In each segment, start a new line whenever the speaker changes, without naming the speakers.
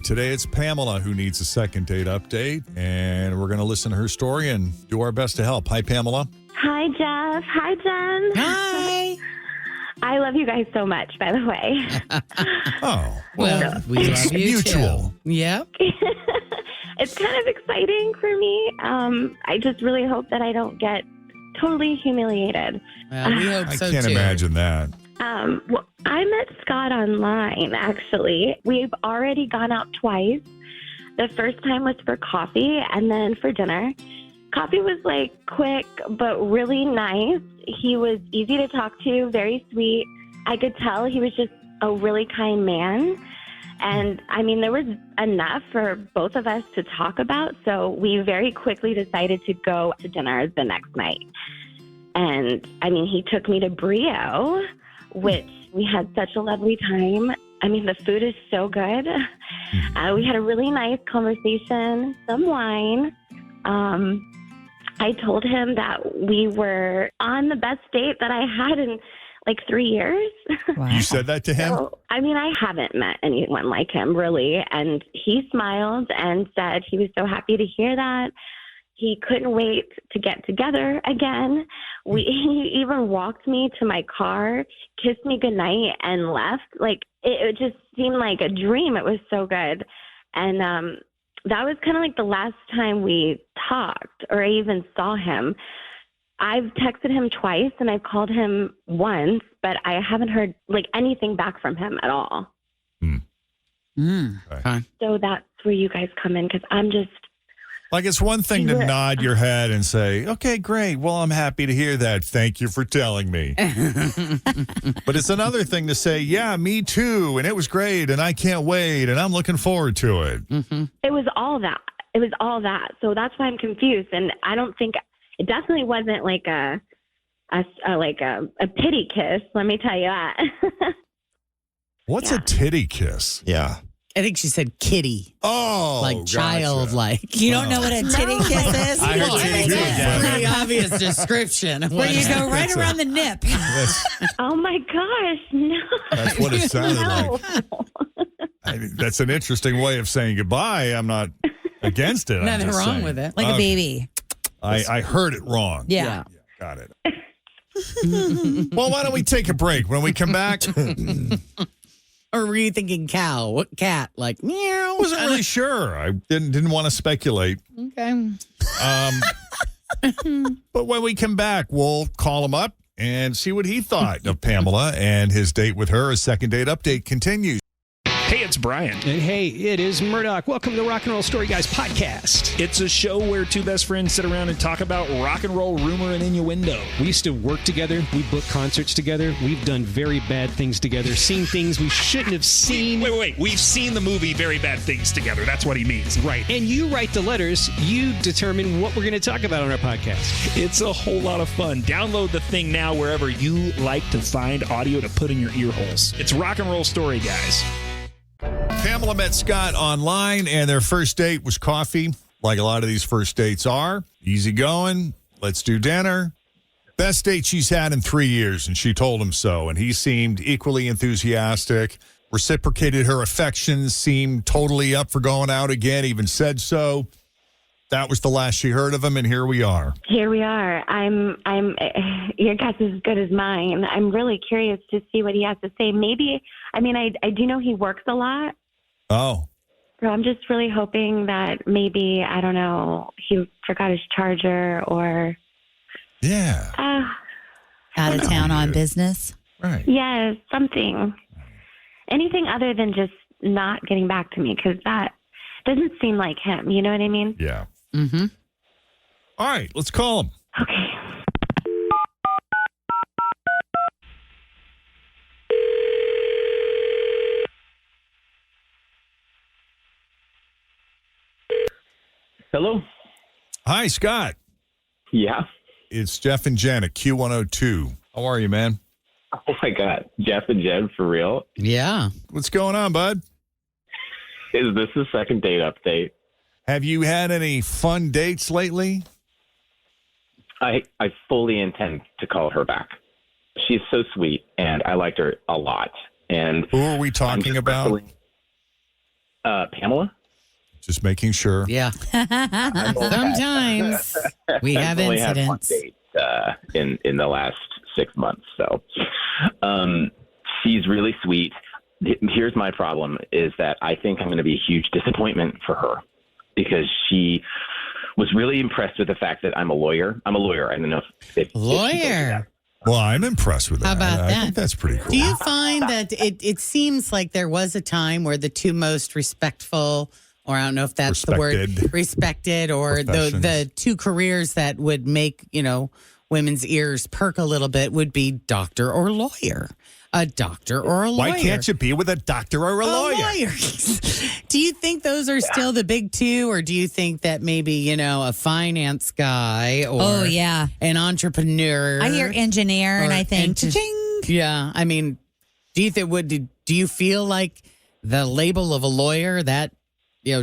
Today it's Pamela who needs a second date update, and we're going to listen to her story and do our best to help. Hi, Pamela.
Hi, Jeff. Hi, Jen.
Hi.
I love you guys so much, by the way.
Oh,
Well, we
it's
love you
mutual.
too. Yep.
It's kind of exciting for me. I just really hope that I don't get totally humiliated.
Well, we hope
I
so
can't
too.
imagine that.
Well, I met Scott online, actually. We've already gone out twice. The first time was for coffee and then for dinner. Coffee was quick, but really nice. He was easy to talk to, very sweet. I could tell he was just a really kind man. And there was enough for both of us to talk about. So we very quickly decided to go to dinner the next night. And he took me to Brio, which we had such a lovely time. The food is so good. We had a really nice conversation, some wine. I told him that we were on the best date that I had in 3 years.
Wow.
You said that to him?
So, I haven't met anyone like him, really. And he smiled and said he was so happy to hear that. He couldn't wait to get together again. He even walked me to my car, kissed me goodnight, and left. It just seemed like a dream. It was so good. And that was kind of the last time we talked or I even saw him. I've texted him twice and I've called him once, but I haven't heard anything back from him at all.
Okay.
So that's where you guys come in, because I'm just...
It's one thing to nod your head and say, okay, great. Well, I'm happy to hear that. Thank you for telling me. But it's another thing to say, yeah, me too. And it was great. And I can't wait. And I'm looking forward to it.
Mm-hmm.
It was all that. It was all that. So that's why I'm confused. And I don't think... It definitely wasn't a pity kiss. Let me tell you that.
What's a titty kiss?
Yeah.
I think she said kitty.
Oh,
Like childlike.
You don't know what a titty kiss is?
I heard titty too.
That's a pretty obvious description.
Where you go right around the nip.
Oh, my gosh. No.
That's what it sounded
No.
like. That's an interesting way of saying goodbye. I'm not against it.
Nothing wrong with it.
Like a baby.
I heard it wrong.
Yeah.
Got it. Well, why don't we take a break? When we come back,
Or were you thinking cow? What cat? Meow.
I wasn't really sure. I didn't want to speculate.
Okay.
But when we come back, we'll call him up and see what he thought of Pamela and his date with her. A second date update continues.
Hey, it's Brian.
And hey, it is Murdoch. Welcome to the Rock and Roll Story Guys podcast.
It's a show where two best friends sit around and talk about rock and roll rumor and innuendo.
We used to work together. We booked concerts together. We've done very bad things together, seen things we shouldn't have seen.
Wait. We've seen the movie Very Bad Things together. That's what he means.
Right. And you write the letters. You determine what we're going to talk about on our podcast.
It's a whole lot of fun. Download the thing now wherever you like to find audio to put in your ear holes. It's Rock and Roll Story Guys.
Pamela met Scott online, and their first date was coffee, like a lot of these first dates are. Easy going. Let's do dinner. Best date she's had in 3 years, and she told him so. And he seemed equally enthusiastic, reciprocated her affections, seemed totally up for going out again, even said so. That was the last she heard of him, and here we are.
Here we are. Your guess is as good as mine. I'm really curious to see what he has to say. Maybe, I do know he works a lot.
Oh.
So I'm just really hoping that maybe, I don't know, he forgot his charger or...
Yeah.
Out of town on business.
Right.
Yes, something. Anything other than just not getting back to me, because that doesn't seem like him. You know what I mean?
Yeah.
Mm-hmm.
All right, let's call him.
Okay.
Hello?
Hi, Scott.
Yeah.
It's Jeff and Jenn at Q102. How are you, man?
Oh, my God. Jeff and Jenn, for real?
Yeah.
What's going on, bud?
Is this a second date update?
Have you had any fun dates lately?
I fully intend to call her back. She's so sweet, and I liked her a lot. And
Who are we talking about?
Pamela?
Just making sure.
Yeah. Sometimes we have
I've only had one
incidents.
date in the last 6 months. So she's really sweet. Here's my problem is that I think I'm going to be a huge disappointment for her because she was really impressed with the fact that I'm a lawyer. I'm a lawyer. I don't know if she told you
Lawyer.
that.
Well, I'm impressed with that.
How about
I
that?
think that's pretty cool.
Do you find that it seems like there was a time where the two most respectful, or I don't know if that's the word, respected, or the two careers that would make, women's ears perk a little bit would be doctor or lawyer. A doctor or a lawyer.
Why can't you be with a doctor or a lawyer?
Do you think those are still the big two, or do you think that maybe, a finance guy or an entrepreneur?
I hear engineer and I think, ching.
Yeah. I mean, do you feel like the label of a lawyer, that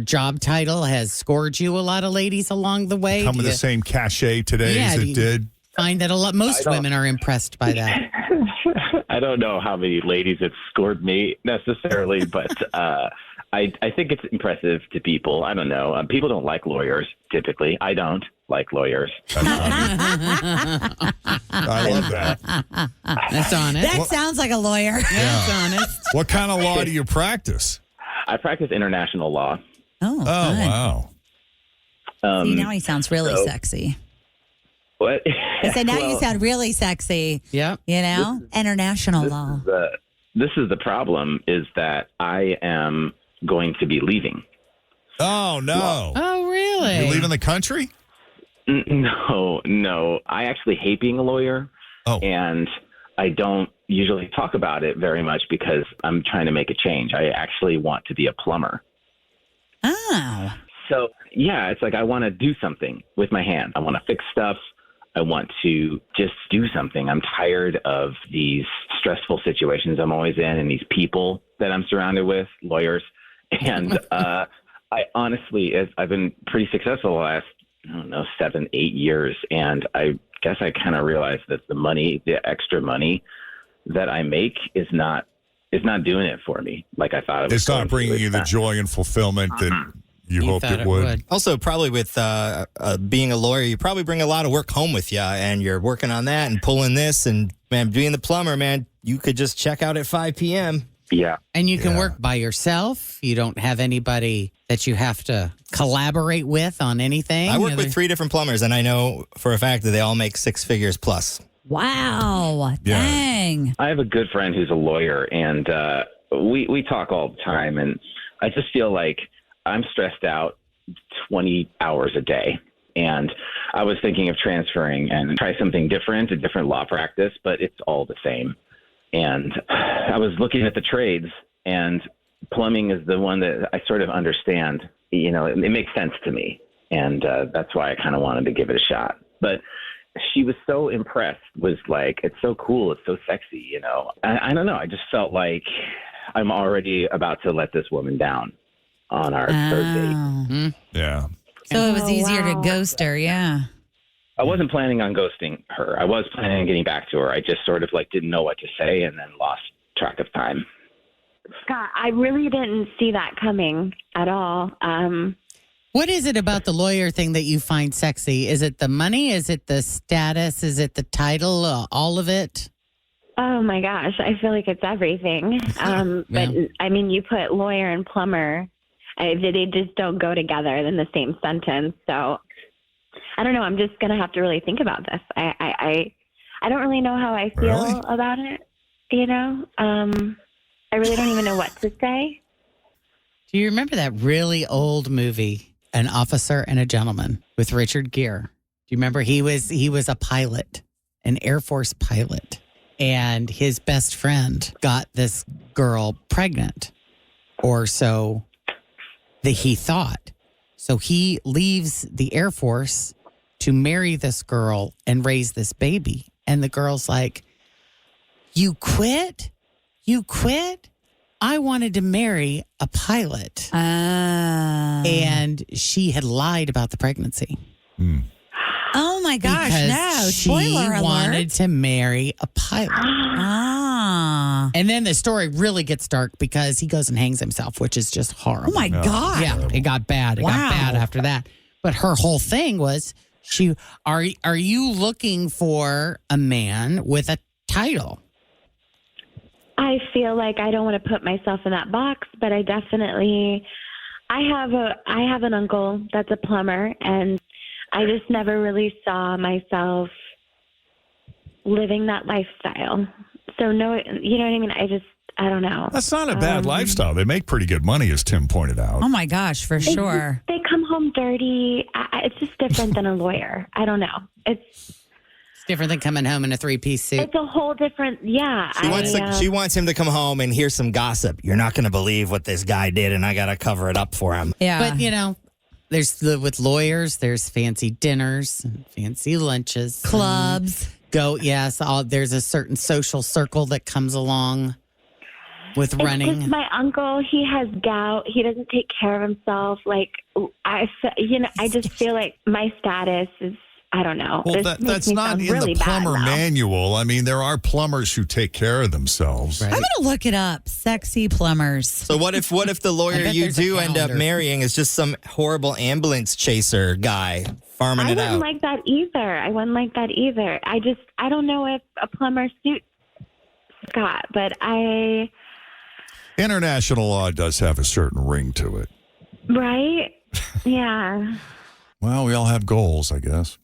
job title has scored you a lot of ladies along the way?
Come with the same cachet today as it did.
Find that most women are impressed by that.
I don't know how many ladies have scored me necessarily, but I think it's impressive to people. I don't know. People don't like lawyers typically. I don't like lawyers.
I love that.
That's honest.
That sounds like a lawyer.
That's honest.
What kind of law do you practice?
I practice international law.
Oh,
wow.
See, now he sounds really sexy.
What?
I said, now you sound really sexy.
Yeah.
International law.
This is the problem is that I am going to be leaving.
Oh, no.
Oh, really?
You're leaving the country?
No. I actually hate being a lawyer.
Oh.
And I don't usually talk about it very much because I'm trying to make a change. I actually want to be a plumber.
Oh.
So, yeah, it's like I want to do something with my hand. I want to fix stuff. I want to just do something. I'm tired of these stressful situations I'm always in and these people that I'm surrounded with, lawyers. And I honestly, I've been pretty successful the last, 7-8 years. And I guess I kind of realized that the extra money that I make is not doing it for me like I thought it was.
It's not bringing you the joy and fulfillment that you hoped it would.
Also, probably with being a lawyer, you probably bring a lot of work home with you, and you're working on that and pulling this. And, man, being the plumber, man, you could just check out at 5 p.m.
Yeah.
And you can work by yourself. You don't have anybody that you have to collaborate with on anything.
I work with 3 different plumbers, and I know for a fact that they all make 6 figures plus.
Wow.
Yeah.
Dang.
I have a good friend who's a lawyer, and we talk all the time. And I just feel like I'm stressed out 20 hours a day. And I was thinking of transferring and try something different, a different law practice, but it's all the same. And I was looking at the trades, and plumbing is the one that I sort of understand. It makes sense to me. And that's why I kind of wanted to give it a shot. But she was so impressed, was like, it's so cool. It's so sexy, I don't know. I just felt like I'm already about to let this woman down on our third date.
Mm-hmm.
Yeah.
So it was easier to ghost her, yeah.
I wasn't planning on ghosting her. I was planning on getting back to her. I just sort of didn't know what to say and then lost track of time.
Scott, I really didn't see that coming at all.
What is it about the lawyer thing that you find sexy? Is it the money? Is it the status? Is it the title? All of it?
Oh my gosh, I feel like it's everything. But I mean, you put lawyer and plumber, they just don't go together in the same sentence. So I don't know. I'm just gonna have to really think about this. I don't really know how I feel about it. I really don't even know what to say.
Do you remember that really old movie, An Officer and a Gentleman, with Richard Gere? Do you remember he was a pilot, an Air Force pilot, and his best friend got this girl pregnant, or so he thought. So he leaves the Air Force to marry this girl and raise this baby. And the girl's like, "You quit? You quit? I wanted to marry a pilot." And she had lied about the pregnancy.
Oh my gosh,
Because
no.
she
Spoiler alert.
wanted to marry a pilot. And then the story really gets dark because he goes and hangs himself, which is just horrible.
Oh, my God.
Yeah, it got bad. It got bad after that. But her whole thing was, are you looking for a man with a title?
I feel like I don't want to put myself in that box, but I definitely I have an uncle that's a plumber, and I just never really saw myself living that lifestyle. So no, you know what I mean? I don't know.
That's not a bad lifestyle. They make pretty good money, as Tim pointed out.
Oh, my gosh, for sure.
They come home dirty. It's just different than a lawyer. I don't know. It's
different than coming home in a 3-piece suit.
It's a whole different, yeah.
She wants him to come home and hear some gossip. You're not going to believe what this guy did, and I got to cover it up for him.
Yeah.
But, with lawyers, there's fancy dinners, and fancy lunches.
Clubs.
There's a certain social circle that comes along with running.
It's just my uncle, he has gout. He doesn't take care of himself. Like, I just feel like my status is, I don't know.
Well, that's not in
really
the plumber
bad,
manual. I mean, there are plumbers who take care of themselves.
Right.
I'm going to look it up. Sexy plumbers.
So what if the lawyer
bet
you
there's a
do end up
calendar.
marrying is just some horrible ambulance chaser guy farming
I
it
wouldn't
out?
like that either. I don't know if a plumber suits Scott, but
International law does have a certain ring to it.
right? Yeah.
Well, we all have goals, I guess.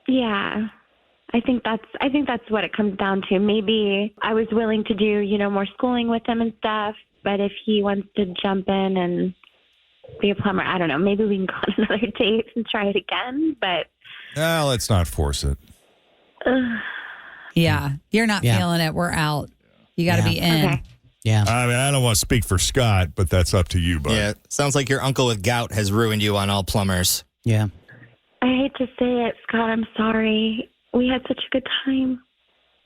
Yeah. I think that's what it comes down to. Maybe I was willing to do, more schooling with him and stuff, but if he wants to jump in and be a plumber, I don't know. Maybe we can go on another date and try it again, but
Let's not force it.
Yeah. You're not feeling it. We're out. You got to be in.
okay.
Yeah.
I mean, I don't want to speak for Scott, but that's up to you, bud.
Yeah, sounds like your uncle with gout has ruined you on all plumbers.
Yeah.
I hate to say it, Scott. I'm sorry. We had such a good time.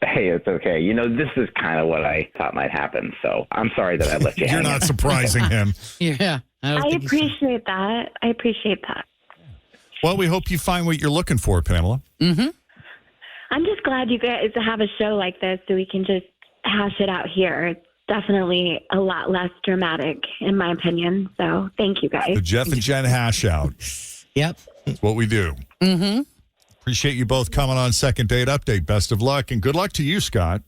Hey, it's okay. This is kind of what I thought might happen. So I'm sorry that I left you
You're
hanging.
not surprising him.
Yeah.
I appreciate that.
Well, we hope you find what you're looking for, Pamela.
Mm-hmm.
I'm just glad you guys have a show like this so we can just hash it out here. It's definitely a lot less dramatic, in my opinion. So thank you guys.
The Jeff and Jen hash out.
Yep.
That's what we do.
Mm-hmm.
Appreciate you both coming on Second Date Update. Best of luck, and good luck to you, Scott.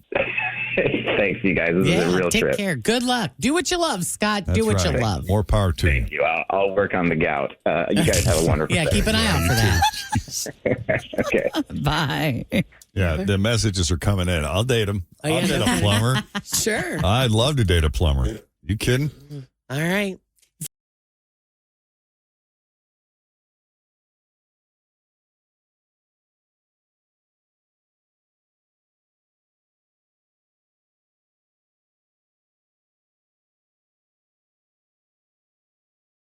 Thanks, you guys. This is a real
take
trip.
care. Good luck. Do what you love, Scott.
That's
Do what
right.
you love.
More power to you.
Thank you. I'll work on the gout. You guys have a wonderful
Yeah,
day.
keep an eye out for that.
Okay.
Bye.
Yeah, the messages are coming in. I'll date him.
Oh,
I'll
yeah.
date a plumber.
Sure.
I'd love to date a plumber. You kidding?
All right.